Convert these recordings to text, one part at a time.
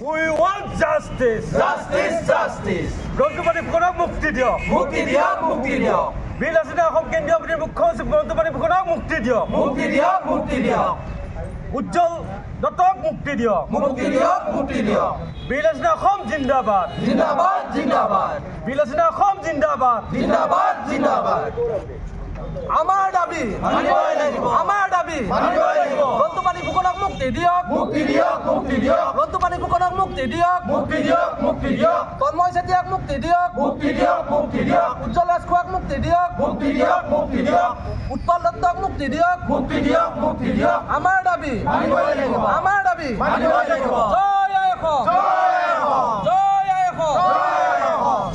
We want justice. Justice, justice. Brontupaনি Fukonok mukti diok. Mukti diok, mukti diok. Bill Hassina Asom Kendriya Mantri Mukhyamantri Brontupaনি Fukonok mukti diok. Mukti diok, mukti diok. Ujjwal Dottok mukti diok. Mukti diok, mukti diok. Bill Hassina Asom Jindabad. Jindabad, jindabad. Bill Hassina Asom Jindabad. Jindabad, jindabad. আমাৰ দাবী মানিবই লাগিব আমাৰ দাবী মানিবই লাগিব বন্ধুপানী ফুকনক মুক্তি দিয়ক মুক্তি দিয়ক মুক্তি দিয়ক বন্ধুপানী ফুকনক মুক্তি দিয়ক মুক্তি দিয়ক মুক্তি দিয়ক তন্ময় চেতিয়াক মুক্তি দিয়ক মুক্তি দিয়ক মুক্তি দিয়ক উজ্জ্বল ৰাজখোৱাক মুক্তি দিয়ক মুক্তি দিয়ক মুক্তি দিয়ক উৎপল দত্তক মুক্তি দিয়ক মুক্তি দিয়ক মুক্তি দিয়ক আমাৰ দাবী মানিবই লাগিব আমাৰ দাবী মানিবই লাগিব জয় আই অসম জয় অসম জয় আই অসম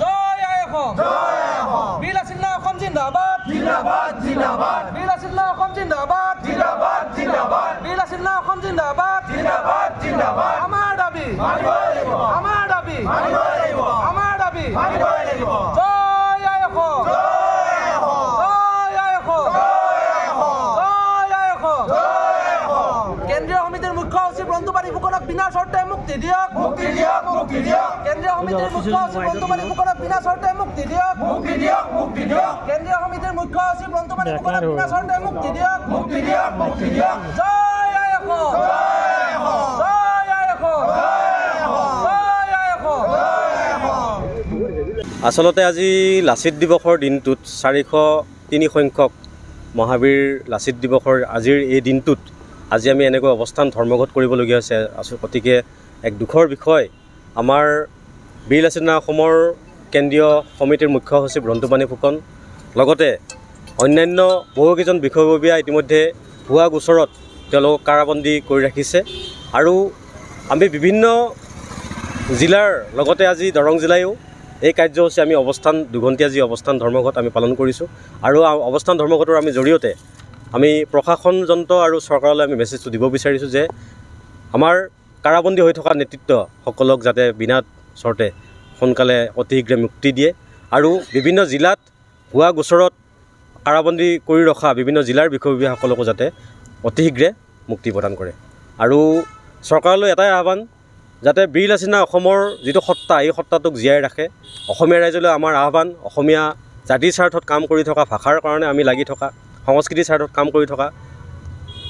জয় অসম জয় অসম বীৰ হাছিনা অসম জিন্দাবাদ জিন্দাবাদ জিন্দাবাদ বীৰ হাছিনা অসম জিন্দাবাদ জিন্দাবাদ জিন্দাবাদ বীৰ হাছিনা অসম জিন্দাবাদ জিন্দাবাদ জিন্দাবাদ আমাৰ দাবী মানিবই লাগিব আমাৰ দাবী মানিবই লাগিব আমাৰ দাবী মানিবই লাগিব জয় আই অসম জয় অসম জয় আই অসম জয় অসম জয় আই অসম জয় অসম কেন্দ্ৰীয় সমিতিৰ মুখ্য সচিব বন্ধুপানী ফুকনক বিনা চৰ্তে মুক্তি দিয়ক মুক্তি দিয়ক মুক্তি দিয়ক কেন্দ্ৰীয় সমিতিৰ মুখ্য সচিব বন্ধুপানী ফুকনক বিনা চৰ্তে মুক্তি দিয়ক মুক্তি দিয়ক মুক্তি দিয়ক কেন্দ্ৰীয় সমিতিৰ মুখ্য সচিব বন্ধুপানী ফুকনক বিনা চৰ্তে মুক্তি দিয়ক মুক্তি দিয়ক মুক্তি দিয়ক জয় আই অসম জয় অসম জয় আই অসম জয় আই অসম আচলতে আজি লাচিত দিৱসৰ দিনটোত 403 সংখ্যক মহাবীৰ লাচিত দিৱসৰ আজিৰ এই দিনটোত আজি আমি এনেকৈ অৱস্থান ধৰ্মঘট কৰিবলগীয়া হৈছে গতিকে এক দুখৰ বিষয় আমাৰ বীৰ হাছিনা অসমৰ কেন্দ্ৰীয় সমিতিৰ মুখ্য সচিব ৰন্তুপানী ফুকন লগতে অন্যান্য বহুকেইজন বিষয়ববীয়া ইতিমধ্যে ভুৱা গোচৰত তেওঁলোকক কাৰাবন্দী কৰি ৰাখিছে আৰু আমি বিভিন্ন জিলাৰ লগতে আজি দৰং জিলায়ো এই কাৰ্যসূচী আমি অৱস্থান দুঘণ্টীয়া যি অৱস্থান ধৰ্মঘট আমি পালন কৰিছোঁ আৰু অৱস্থান ধৰ্মঘটৰ আমি জৰিয়তে আমি প্ৰশাসনযন্ত্ৰ আৰু চৰকাৰলৈ আমি মেছেজটো দিব বিচাৰিছোঁ যে আমাৰ কাৰাবন্দী হৈ থকা নেতৃত্বসকলক যাতে বিনা চৰ্তে সোনকালে অতি শীঘ্ৰে মুক্তি দিয়ে আৰু বিভিন্ন জিলাত ভুৱা গোচৰত কাৰাবন্দী কৰি ৰখা বিভিন্ন জিলাৰ বিষয়ববীয়াসকলকো যাতে অতি শীঘ্ৰে মুক্তি প্ৰদান কৰে আৰু চৰকাৰলৈ এটাই আহ্বান যাতে বীৰ হাছিনা অসমৰ যিটো সত্তা এই সত্তাটোক জীয়াই ৰাখে অসমীয়া ৰাইজলৈ আমাৰ আহ্বান অসমীয়া জাতিৰ স্বাৰ্থত কাম কৰি থকা ভাষাৰ কাৰণে আমি লাগি থকা সংস্কৃতিৰ স্বাৰ্থত কাম কৰি থকা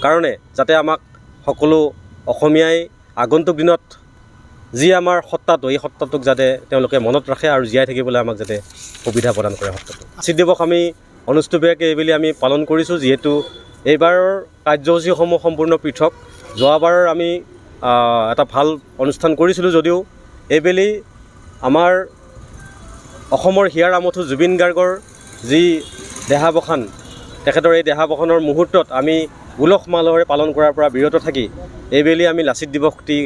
কাৰণে যাতে আমাক সকলো অসমীয়াই আগন্তুক দিনত যি আমাৰ সত্তাটো এই সত্তাটোক যাতে তেওঁলোকে মনত ৰাখে আৰু জীয়াই থাকিবলৈ আমাক যাতে সুবিধা প্ৰদান কৰে সত্তাটো লাচিত দিৱস আমি অনুষ্ঠুপীয়াকৈ এইবুলি আমি পালন কৰিছোঁ যিহেতু এইবাৰৰ কাৰ্যসূচীসমূহ সম্পূৰ্ণ পৃথক যোৱাবাৰৰ আমি এটা ভাল অনুষ্ঠান কৰিছিলোঁ যদিও এইবেলি আমাৰ অসমৰ হিয়াৰ আমঠু জুবিন গাৰ্গৰ যি দেহাৱসান তেখেতৰ এই দেহাৱসানৰ মুহূৰ্তত আমি উলহ মালহেৰে পালন কৰাৰ পৰা বিৰত থাকি এইবেলি আমি লাচিত দিৱসটি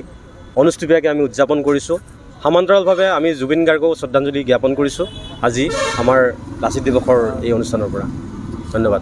অনুষ্ঠুপীয়াকৈ আমি উদযাপন কৰিছোঁ সমান্তৰালভাৱে আমি জুবিন গাৰ্গক শ্ৰদ্ধাঞ্জলি জ্ঞাপন কৰিছোঁ আজি আমাৰ লাচিত দিৱসৰ এই অনুষ্ঠানৰ পৰা ধন্যবাদ।